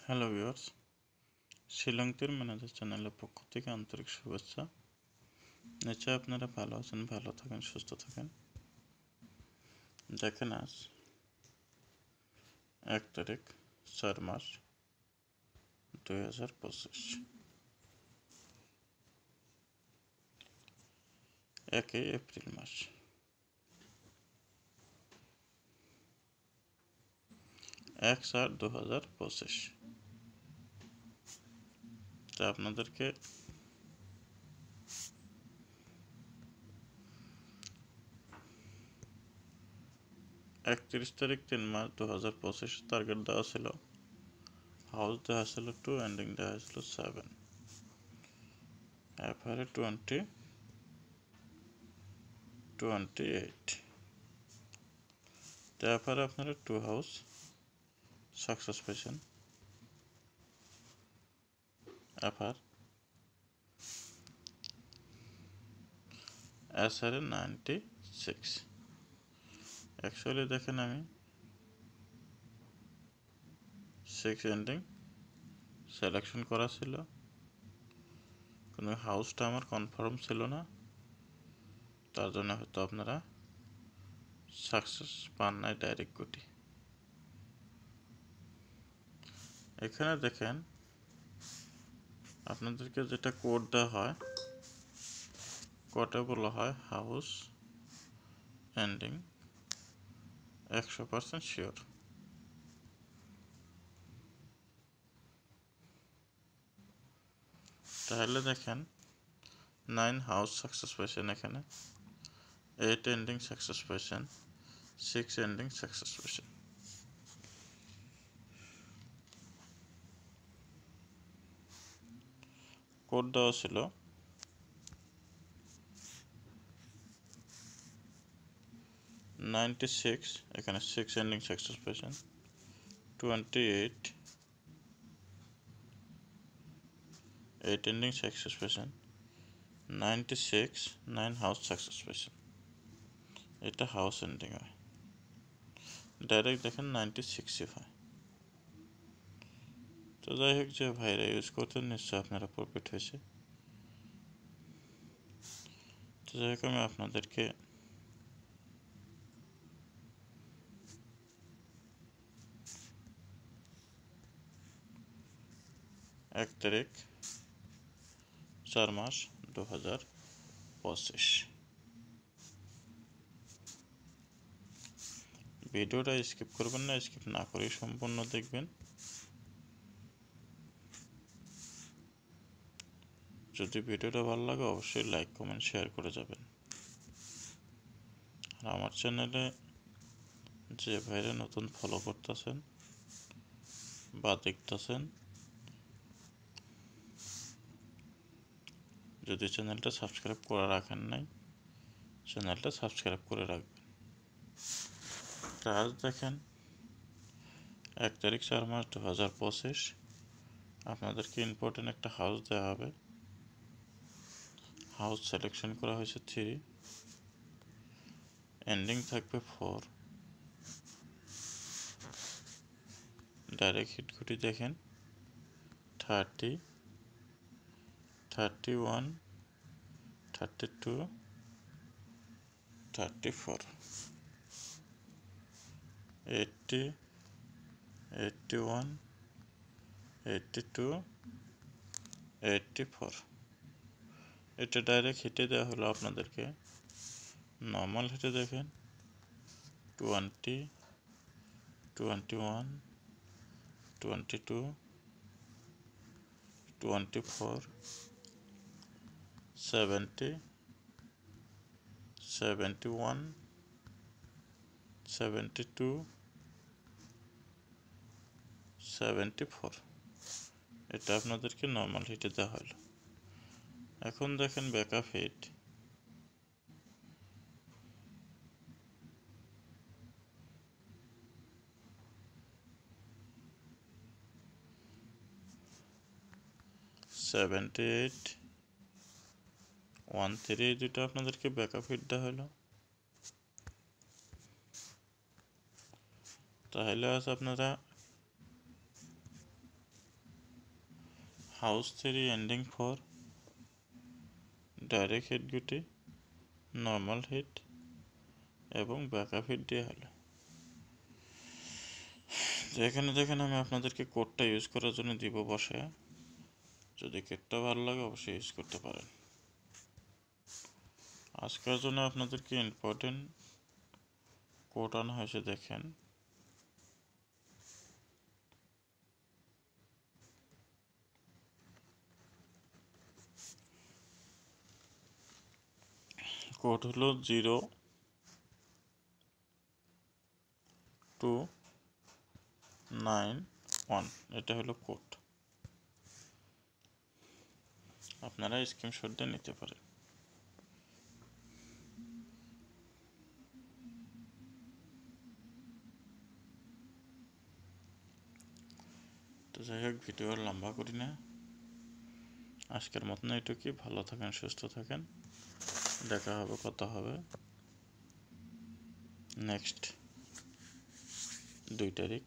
Hello viewers, শিলংতীর manager চ্যানেলের পক্ষ থেকে আন্তরিক শুভেচ্ছা। নিশ্চয় আপনারা ভালো আছেন, ভালো থাকেন, সুস্থ থাকেন। দেখেন আজ 1 তারিখ 4 মাস 2025, 1 এপ্রিল মাস। 1/4/2025। তা আপনাদেরকে 31 তারিখ 3 মাস 2025 টার্গেট দেওয়া ছিল, হাউস দেওয়া ছিল 2, এন্ডিং দেওয়া ছিল 7, এফআরএ 28। তারপরে আপনারা 2 হাউস সাকসেস পেয়েছেন, এফআর এসআরএ 96। অ্যাকচুয়ালি দেখেন আমি 6 এন্ডিং সিলেকশন করা ছিল, কিন্তু হাউসটা আমার কনফার্ম ছিল না, তার জন্য হয়তো আপনারা সাকসেস পান নাই ডাইরেক্ট গুটি। এখানে দেখেন আপনাদেরকে যেটা কোড দেওয়া হয়, কোডে বলা হয় হাউস এন্ডিং 100% শিওর। তাহলে দেখেন 9 হাউস সাকসেস পেয়েছেন, এখানে 8 এন্ডিং সাকসেস পেয়েছেন, 6 এন্ডিং সাকসেস পেয়েছেন। কোড দেওয়া ছিল 96, এখানে 6 এন্ডিং সাকসেস পেয়েছেন, 28 8 এন্ডিং সাকসেস পেয়েছেন, 96 9 হাউস সাকসেস পেয়েছেন। এটা হাউস এন্ডিং হয়, ডাইরেক্ট দেখেন 96 হয়। তো যাই হোক, যে ভাইরা ইউজ করতেন নিশ্চয় আপনারা প্রফিট হয়েছে। তো যাই হোক, আমি আপনাদেরকে এক তারিখ 4 মাস 2025 ভিডিওটা স্কিপ করবেন না, স্কিপ না করেই সম্পূর্ণ দেখবেন। যদি ভিডিওটা ভালো লাগে অবশ্যই লাইক কমেন্ট শেয়ার করে যাবেন। আর আমার চ্যানেলে যে ভাইরা নতুন ফলো করতেছেন বা দেখতেছেন, যদি চ্যানেলটা সাবস্ক্রাইব করে রাখেন নাই, চ্যানেলটা সাবস্ক্রাইব করে রাখবেন। আজ দেখেন 1 তারিখ 4 মাস 2025 আপনাদেরকে ইম্পর্টেন্ট একটা হাউস দেওয়া হবে। হাউস সিলেকশন করা হয়েছে 3, এন্ডিং থাকবে 4। ডাইরেক্ট হিট গুটি দেখেন 30, 31, 32, 34, 80, 81, 82, 84। এটা ডাইরেক্ট হিটে দেওয়া হলো আপনাদেরকে। নর্মাল হিটে দেখেন 20, 21, 22, 24, 70, 71, 72, 74। এটা আপনাদেরকে নর্মাল হিটে দেওয়া হলো। এখন দেখেন ব্যাকআপ হিট, $78, 13, দুটো আপনাদেরকে ব্যাকআপ হিট দেওয়া হলো। তাহলে আজ আপনারা হাউস 3 এন্ডিং 4 ডাইরেক্ট হিট গুটি নর্মাল হিট এবং ব্যাকআপ হিট দিয়ে হলো। তো এখানে দেখেন আমি আপনাদেরকে কোডটা ইউজ করার জন্য দিব বসে, যদি কোডটা ভালো লাগে অবশ্যই ইউজ করতে পারেন। আজকের জন্য আপনাদেরকে ইম্পর্টেন্ট কোড আনা হয়েছে, দেখেন কোড হলো 0291, এটা হলো কোড। আপনারা স্ক্রিনশট দিয়ে নিতে পারেন। তো যাই হোক, ভিডিও লম্বা করি না, আজকের মতন এটুকুই। ভালো থাকেন, সুস্থ থাকেন, দেখা হবে, কথা হবে নেক্সট 2 তারিখ।